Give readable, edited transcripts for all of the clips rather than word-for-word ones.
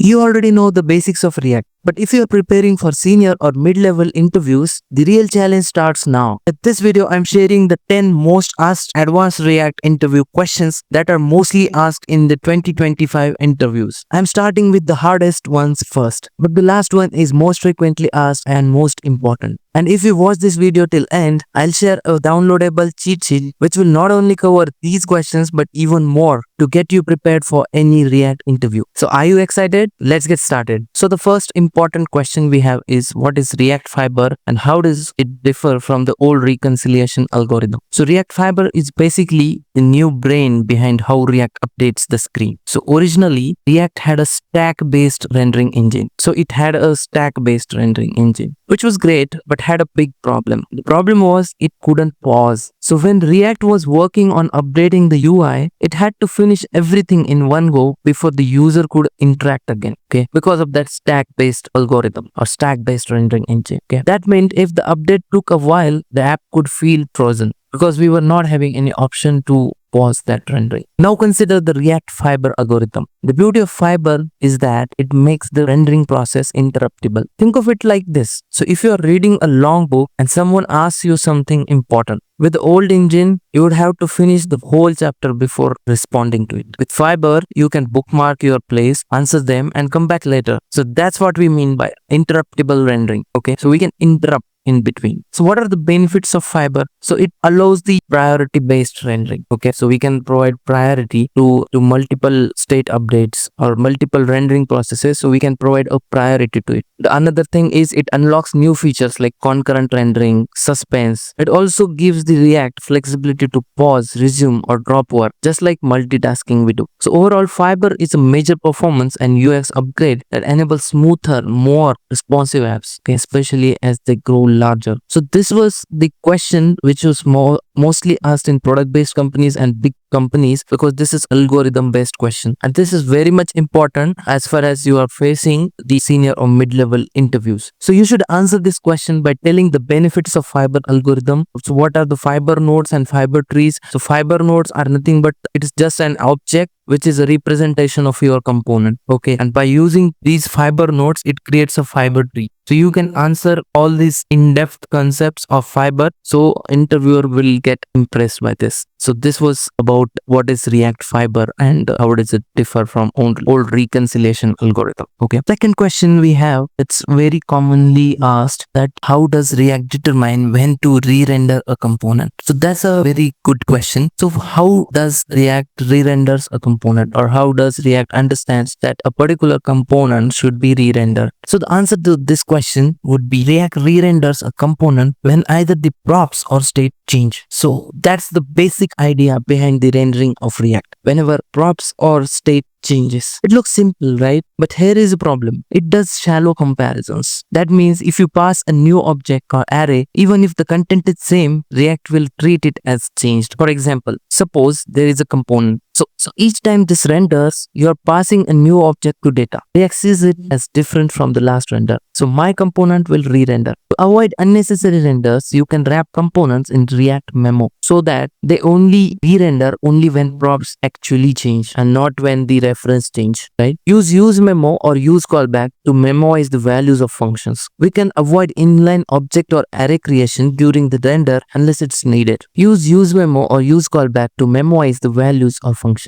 You already know the basics of React, but if you are preparing for senior or mid-level interviews, the real challenge starts now. In this video, I'm sharing the 10 most asked advanced React interview questions that are mostly asked in the 2025 interviews. I'm starting with the hardest ones first, but the last one is most frequently asked and most important. And if you watch this video till end, I'll share a downloadable cheat sheet which will not only cover these questions but even more to get you prepared for any React interview. So are you excited? Let's get started. So the first important question we have is, what is React Fiber and how does it differ from the old reconciliation algorithm? So React Fiber is basically the new brain behind how React updates the screen. So originally React had a stack-based rendering engine. Which was great but had a big problem. The problem was it couldn't pause. So when React was working on updating the UI, it had to finish everything in one go before the user could interact again. Okay, because of that stack-based algorithm or stack-based rendering engine. Okay, that meant if the update took a while, the app could feel frozen because we were not having any option to pause that rendering. Now consider the React Fiber algorithm. The beauty of Fiber is that it makes the rendering process interruptible. Think of it like this. So if you are reading a long book and someone asks you something important, with the old engine, you would have to finish the whole chapter before responding to it. With Fiber, you can bookmark your place, answer them, and come back later. So that's what we mean by interruptible rendering. Okay, so we can interrupt in between. So what are the benefits of Fiber? So it allows the priority based rendering. Okay, so we can provide priority to multiple state updates or multiple rendering processes, so we can provide a priority to it. The another thing is it unlocks new features like concurrent rendering, suspense. It also gives the React flexibility to pause, resume, or drop work, just like multitasking we do. So overall, Fiber is a major performance and UX upgrade that enables smoother, more responsive apps, okay, especially as they grow larger. So this was the question which was mostly asked in product-based companies and big companies, because this is algorithm-based question, and this is very much important as far as you are facing the senior or mid-level interviews. So you should answer this question by telling the benefits of Fiber algorithm. So what are the Fiber nodes and Fiber trees? So Fiber nodes are nothing but it is just an object which is a representation of your component. Okay, and by using these Fiber nodes, it creates a Fiber tree. So you can answer all these in-depth concepts of Fiber, so interviewer will get impressed by this. So this was about what is React Fiber and how does it differ from old reconciliation algorithm. Okay. Second question we have, it's very commonly asked, that how does React determine when to re-render a component? So that's a very good question. So how does React re-renders a component, or how does React understands that a particular component should be re-rendered? So the answer to this question would be React re-renders a component when either the props or state change. So that's the basic idea behind the rendering of React. Whenever props or state changes, it looks simple, right? But here is a problem. It does shallow comparisons. That means if you pass a new object or array, even if the content is same, React will treat it as changed. For example, suppose there is a component. So each time this renders, you are passing a new object to data. React sees it as different from the last render. So my component will re-render. To avoid unnecessary renders, you can wrap components in React Memo so that they only re-render only when props actually change and not when the reference change, right? Use useMemo or useCallback to memoize the values of functions. We can avoid inline object or array creation during the render unless it's needed. Use useMemo or useCallback to memoize the values of functions.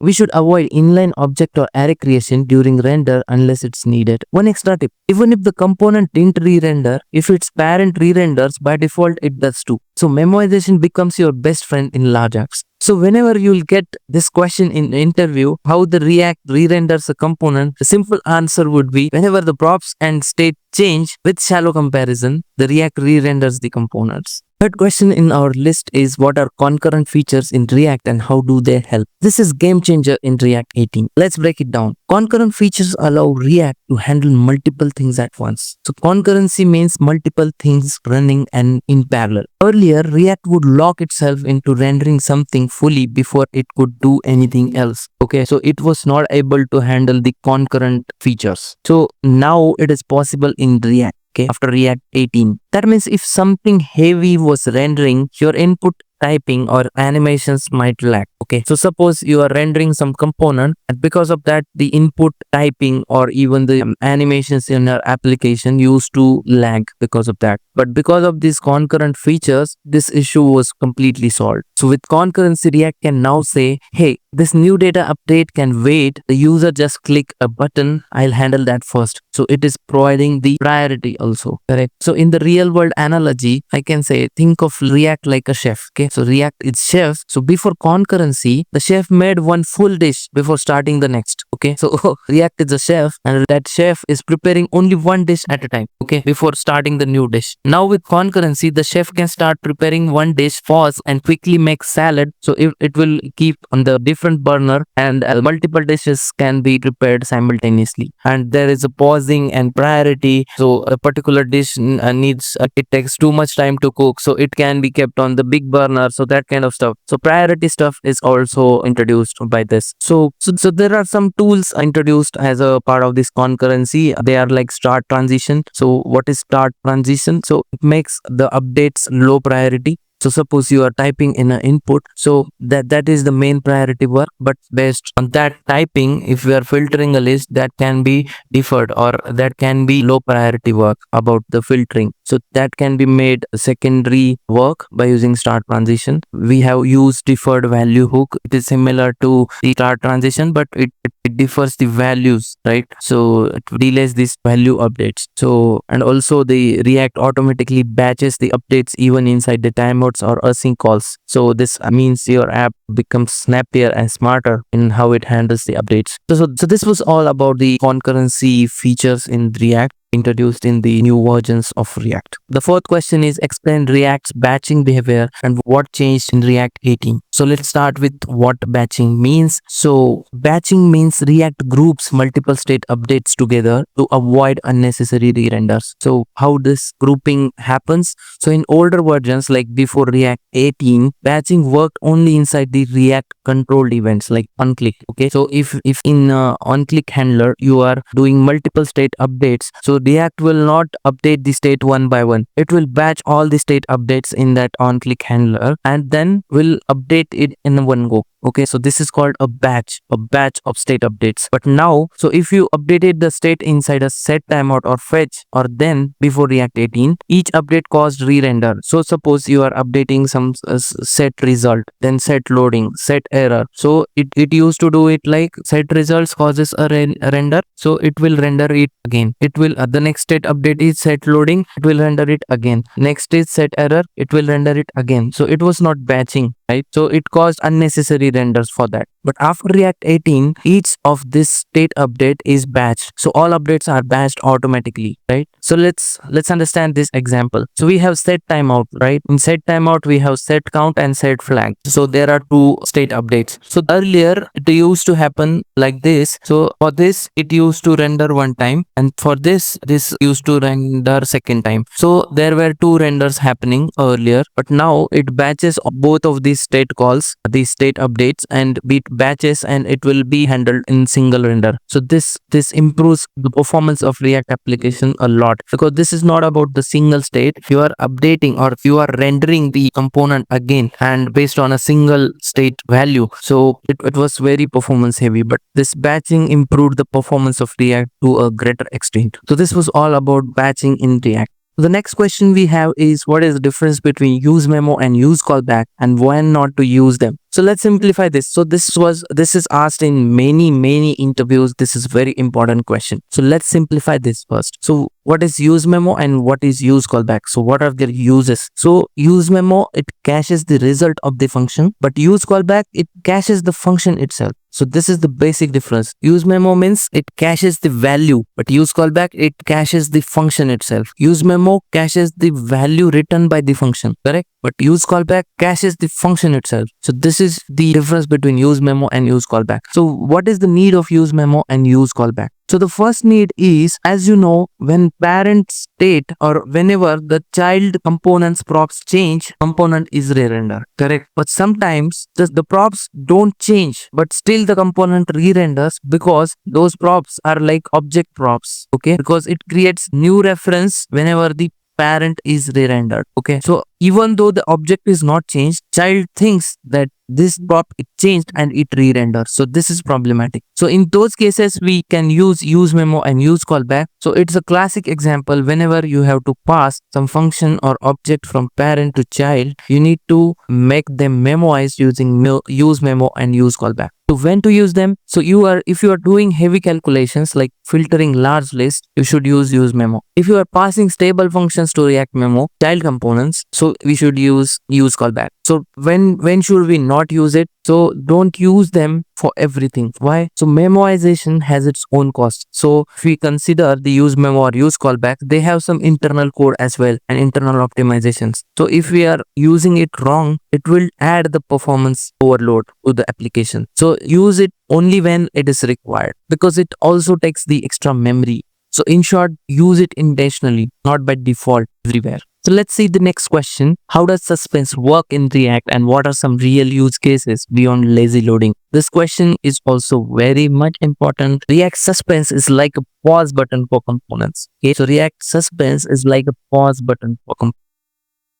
We should avoid inline object or array creation during render unless it's needed. One extra tip, even if the component didn't re-render, if its parent re-renders, by default it does too. So memoization becomes your best friend in large apps. So whenever you'll get this question in the interview, how the React re-renders a component, the simple answer would be whenever the props and state change with shallow comparison, the React re-renders the components. Third question in our list is, what are concurrent features in React and how do they help? This is game changer in React 18. Let's break it down. Concurrent features allow React to handle multiple things at once. So concurrency means multiple things running and in parallel. Earlier, React would lock itself into rendering something fully before it could do anything else. Okay, so it was not able to handle the concurrent features. So now it is possible in React. Okay, after React 18. That means if something heavy was rendering, your input typing or animations might lag. Okay, so suppose you are rendering some component, and because of that the input typing or even the animations in your application used to lag because of that. But because of these concurrent features, this issue was completely solved. So with concurrency, React can now say, hey, this new data update can wait. The user just click a button. I'll handle that first. So it is providing the priority also. Correct. So in the real world analogy, I can say, think of React like a chef. Okay. So React is chef. So before concurrency, the chef made one full dish before starting the next. Okay. So React is a chef, and that chef is preparing only one dish at a time. Okay. Before starting the new dish. Now with concurrency, the chef can start preparing one dish, pause, and quickly make salad. So it will keep on the different burner, and multiple dishes can be prepared simultaneously, and there is a pausing and priority. So a particular dish needs it takes too much time to cook, so it can be kept on the big burner. So that kind of stuff. So priority stuff is also introduced by this. So there are some tools introduced as a part of this concurrency. They are like start transition. So what is start transition? So it makes the updates low priority. So suppose you are typing in an input, so that is the main priority work, but based on that typing, if we are filtering a list, that can be deferred, or that can be low priority work about the filtering. So that can be made secondary work by using start transition. We have used deferred value hook. It is similar to the start transition, but it differs the values, right? So it delays these value updates. So, and also the React automatically batches the updates even inside the timeouts or async calls. So this means your app becomes snappier and smarter in how it handles the updates. So this was all about the concurrency features in React introduced in the new versions of React. The fourth question is explain React's batching behavior and what changed in React 18. So let's start with what batching means. So batching means React groups multiple state updates together to avoid unnecessary re-renders. So how this grouping happens? So in older versions like before React 18, batching worked only inside the React controlled events like onClick. Okay, so if in onClick handler you are doing multiple state updates, so React will not update the state one by one. It will batch all the state updates in that onClick handler and then will update it in one go. Okay, so this is called a batch of state updates. But now, so if you updated the state inside a set timeout or fetch or then before React 18, each update caused re-render. So suppose you are updating some set result, then set loading, set error. So it used to do it like set results causes a render. So it will render it again. It will the next state update is set loading. It will render it again. Next is set error. It will render it again. So it was not batching, right? So it caused unnecessary renders for that. But after React 18, each of this state update is batched. So all updates are batched automatically, right? So let's understand this example. So we have set timeout, right? In set timeout, we have set count and set flag. So there are two state updates. So earlier it used to happen like this. So for this, it used to render one time, and for this used to render second time. So there were two renders happening earlier, but now it batches both of these state calls, these state updates, and it batches and it will be handled in single render. So this improves the performance of React application a lot, because this is not about the single state. You are updating or you are rendering the component again and based on a single state value. So it was very performance heavy, but this batching improved the performance of React to a greater extent. So this was all about batching in React. The next question we have is, what is the difference between useMemo and useCallback and when not to use them? So let's simplify this. So this is asked in many interviews. This is very important question. So let's simplify this first. So what is useMemo and what is useCallback? So what are their uses? So useMemo, it caches the result of the function, but useCallback, it caches the function itself. So this is the basic difference. useMemo means it caches the value, but useCallback, it caches the function itself. useMemo caches the value written by the function, correct? But useCallback caches the function itself. So this is the difference between useMemo and useCallback. So what is the need of useMemo and useCallback? So the first need is, as you know, when parent state or whenever the child component's props change, component is re-render, correct? But sometimes the props don't change, but still the component re-renders because those props are like object props, okay? Because it creates new reference whenever the parent is re-rendered. Okay, so even though the object is not changed, child thinks that this prop it changed and it re-renders. So this is problematic. So in those cases, we can use useMemo and useCallback. So it's a classic example. Whenever you have to pass some function or object from parent to child, you need to make them memoized using useMemo and useCallback. So when to use them? So if you are doing heavy calculations like filtering large lists, you should use useMemo. If you are passing stable functions to React Memo child components, so we should use useCallback. So when should we not use it? So don't use them for everything. Why? So memoization has its own cost. So if we consider the useMemo or useCallback, they have some internal code as well and internal optimizations. So if we are using it wrong, it will add the performance overload to the application. So use it only when it is required, because it also takes the extra memory. So in short, use it intentionally, not by default everywhere. So let's see the next question. How does Suspense work in React, and what are some real use cases beyond lazy loading? This question is also very much important. React Suspense is like a pause button for components. Okay, so React Suspense is like a pause button for components.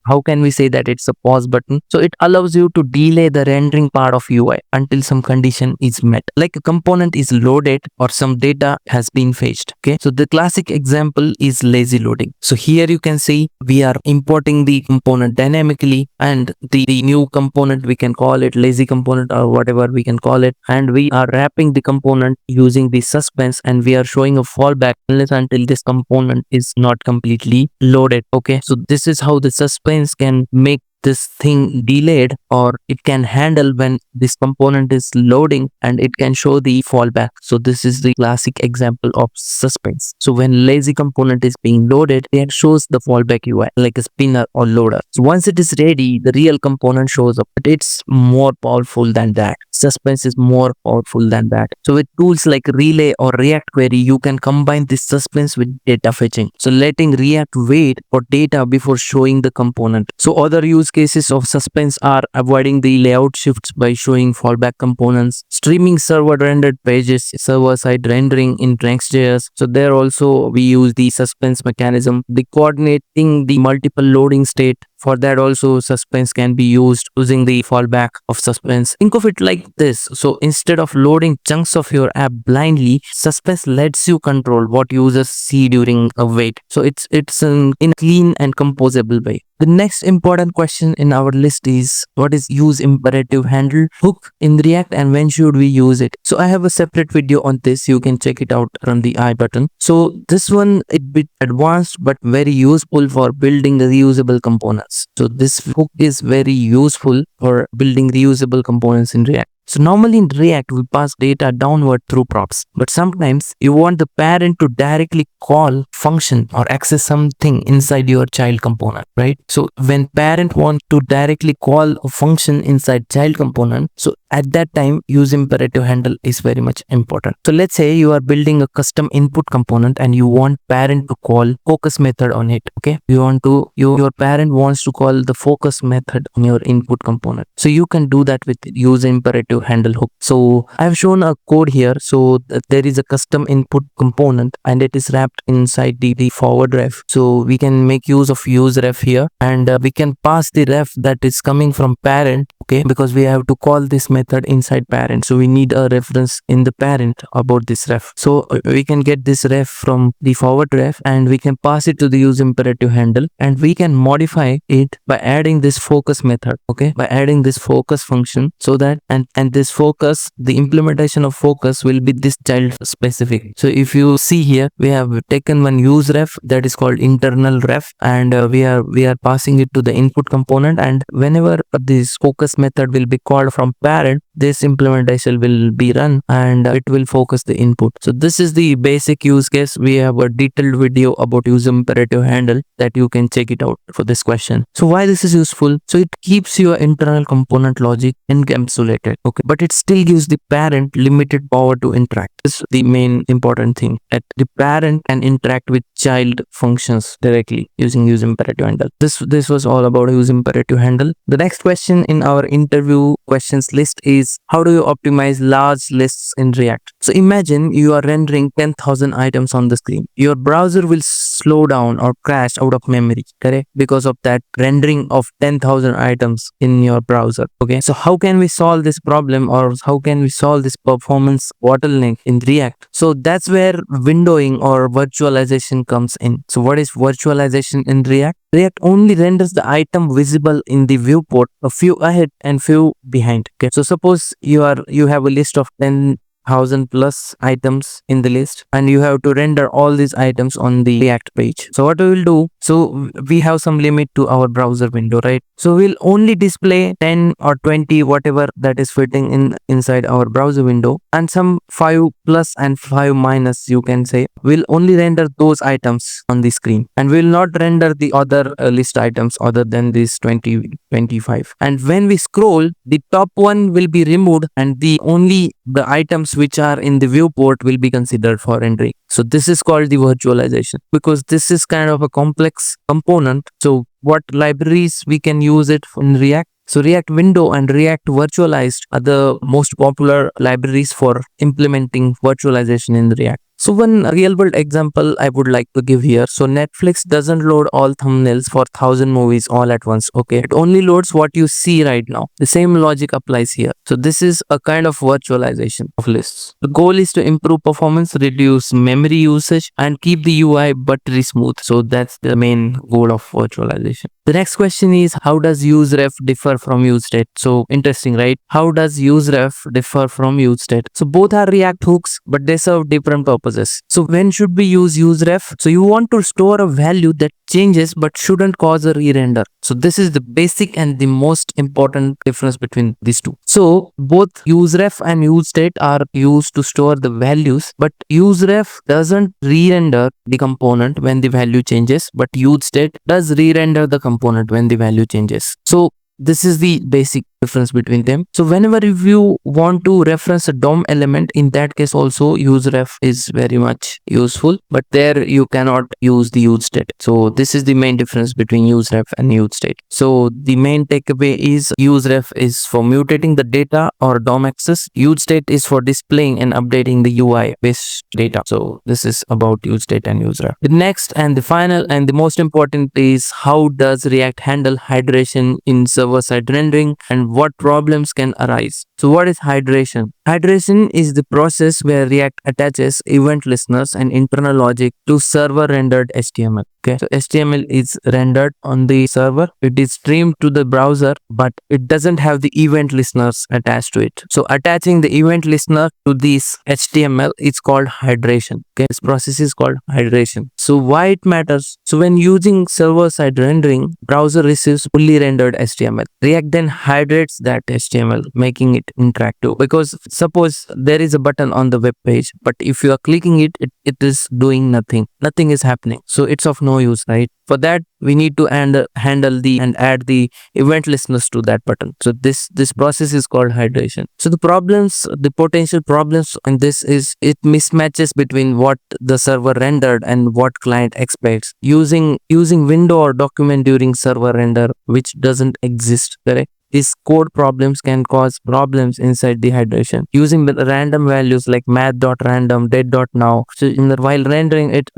How can we say that it's a pause button? So it allows you to delay the rendering part of UI until some condition is met, like a component is loaded or some data has been fetched. Okay, so the classic example is lazy loading. So here you can see we are importing the component dynamically, and the new component, we can call it lazy component or whatever we can call it, and we are wrapping the component using the suspense, and we are showing a fallback unless until this component is not completely loaded. Okay, so this is how the suspense can make this thing delayed, or it can handle when this component is loading, and it can show the fallback. So this is the classic example of suspense. So when lazy component is being loaded, it shows the fallback UI like a spinner or loader. So once it is ready, the real component shows up, but it's more powerful than that. Suspense is more powerful than that. So with tools like Relay or React Query, you can combine this suspense with data fetching. So letting React wait for data before showing the component. So other use cases of suspense are avoiding the layout shifts by showing fallback components, streaming server rendered pages, server side rendering in ReactJS. So there also we use the suspense mechanism, the coordinating the multiple loading state. For that also suspense can be used using the fallback of suspense. Think of it like this. So instead of loading chunks of your app blindly, suspense lets you control what users see during a wait. So it's in a clean and composable way. The next important question in our list is, what is useImperativeHandle hook in React and when should we use it? So I have a separate video on this. You can check it out from the I button. So this one, it bit advanced but very useful for building reusable components. So this hook is very useful for building reusable components in React. So normally in React, we pass data downward through props, but sometimes you want the parent to directly call function or access something inside your child component, right? So when parent wants to directly call a function inside child component, so at that time, useImperativeHandle is very much important. So let's say you are building a custom input component and you want parent to call focus method on it. Okay, your parent wants to call the focus method on your input component. So you can do that with useImperativeHandle hook. So I've shown a code here. So there is a custom input component and it is wrapped inside the forward ref. So we can make use of useRef here, and we can pass the ref that is coming from parent. Okay, because we have to call this method inside parent, so we need a reference in the parent about this ref. So we can get this ref from the forward ref and we can pass it to the useImperativeHandle, and we can modify it by adding this focus method. Okay, by adding this focus function, so that and this focus, the implementation of focus will be this child specific. So if you see here, we have taken one useRef that is called internal ref, and we are passing it to the input component, and whenever this focus method will be called from parent, this implementation will be run and it will focus the input. So this is the basic use case. We have a detailed video about useImperativeHandle that you can check it out for this question. So why this is useful? So it keeps your internal component logic encapsulated, okay, but it still gives the parent limited power to interact. This is the main important thing, that the parent can interact with child functions directly using useImperativeHandle. This was all about useImperativeHandle. The next question in our our interview questions list is how do you optimize large lists in React? So imagine you are rendering 10,000 items on the screen. Your browser will slow down or crash out of memory, correct? Because of that rendering of 10,000 items in your browser. Okay, so how can we solve this problem, or how can we solve this performance bottleneck in React? So that's where windowing or virtualization comes in. So what is virtualization in React? React only renders the item visible in the viewport a few ahead and few behind. Okay, so suppose you have a list of 10,000 plus items in the list, and you have to render all these items on the React page. So what we will do, so we have some limit to our browser window, right? So we'll only display 10 or 20, whatever that is fitting inside our browser window, and some 5 plus and 5 minus, you can say. We'll only render those items on the screen, and we'll not render the other list items other than these 20, 25. And when we scroll, the top one will be removed, and only the items which are in the viewport will be considered for rendering. So this is called the virtualization, because this is kind of a complex component. So what libraries we can use it in React? So React Window and React Virtualized are the most popular libraries for implementing virtualization in React. So one real world example I would like to give here. So Netflix doesn't load all thumbnails for 1,000 movies all at once. Okay, it only loads what you see right now. The same logic applies here. So this is a kind of virtualization of lists. The goal is to improve performance, reduce memory usage, and keep the UI buttery smooth. So that's the main goal of virtualization. The next question is, how does useRef differ from useState? So interesting, right? How does useRef differ from useState? So both are React hooks, but they serve different purposes. So when should we use useRef? So you want to store a value that changes but shouldn't cause a re-render. So this is the basic and the most important difference between these two. So both useRef and useState are used to store the values, but useRef doesn't re-render the component when the value changes, but useState does re-render the component when the value changes. So this is the basic difference between them. So whenever if you want to reference a DOM element, in that case also useRef is very much useful, but there you cannot use the useState. So this is the main difference between useRef and useState. So the main takeaway is useRef is for mutating the data or DOM access. useState is for displaying and updating the UI based data. So this is about useState and useRef. The next and the final and the most important is, how does React handle hydration in server-side rendering and what problems can arise? So what is hydration? Hydration is the process where React attaches event listeners and internal logic to server rendered HTML. Okay, so HTML is rendered on the server, it is streamed to the browser, but it doesn't have the event listeners attached to it. So attaching the event listener to this HTML is called hydration. Okay, this process is called hydration. So why it matters? So when using server-side rendering, browser receives fully rendered HTML. React then hydrates that HTML, making it interactive. Because suppose there is a button on the web page, but if you are clicking it, it is doing nothing. Nothing is happening. So it's of no use, right? For that, we need to handle and add the event listeners to that button. So this process is called hydration. So the potential problems in this is it mismatches between what the server rendered and what client expects. Using window or document during server render, which doesn't exist, correct? These code problems can cause problems inside the hydration. Using the random values like math.random, date.now. So while rendering it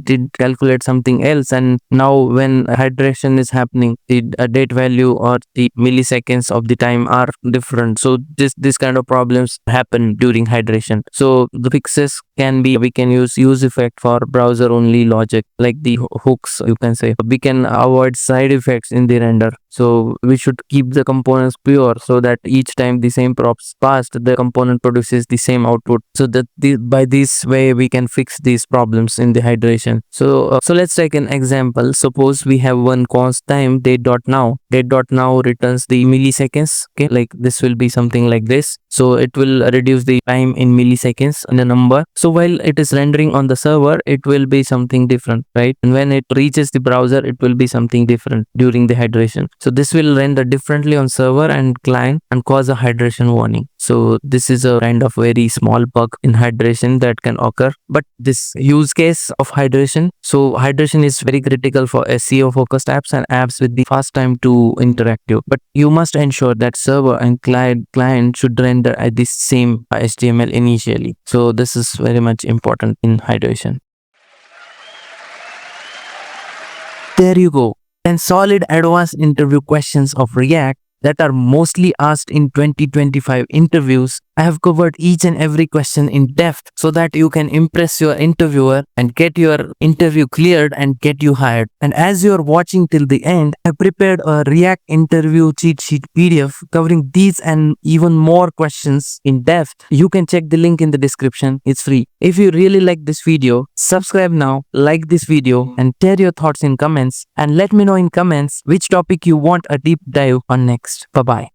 did calculate something else, and now when hydration is happening, the date value or the milliseconds of the time are different. So this kind of problems happen during hydration. So the fixes can be, we can use effect for browser only logic, like the hooks, you can say. We can avoid side effects in the render. So we should keep the components pure, so that each time the same props passed, the component produces the same output. So that by this way we can fix these problems in the hydration. So let's take an example. Suppose we have one const time date.now. Date.now returns the milliseconds. Okay, like this will be something like this. So it will reduce the time in milliseconds in the number. So while it is rendering on the server, it will be something different, right? And when it reaches the browser, it will be something different during the hydration. So this will render render differently on server and client and cause a hydration warning. So this is a kind of very small bug in hydration that can occur. But this use case of hydration, so hydration is very critical for SEO focused apps and apps with the fast time to interactive. But you must ensure that server and client should render at the same HTML initially. So this is very much important in hydration. There you go. 10 solid advanced interview questions of React that are mostly asked in 2025 interviews. I have covered each and every question in depth so that you can impress your interviewer and get your interview cleared and get you hired. And as you are watching till the end, I prepared a React interview cheat sheet PDF covering these and even more questions in depth. You can check the link in the description. It's free. If you really like this video, subscribe now, like this video, and share your thoughts in comments, and let me know in comments which topic you want a deep dive on next. Bye bye.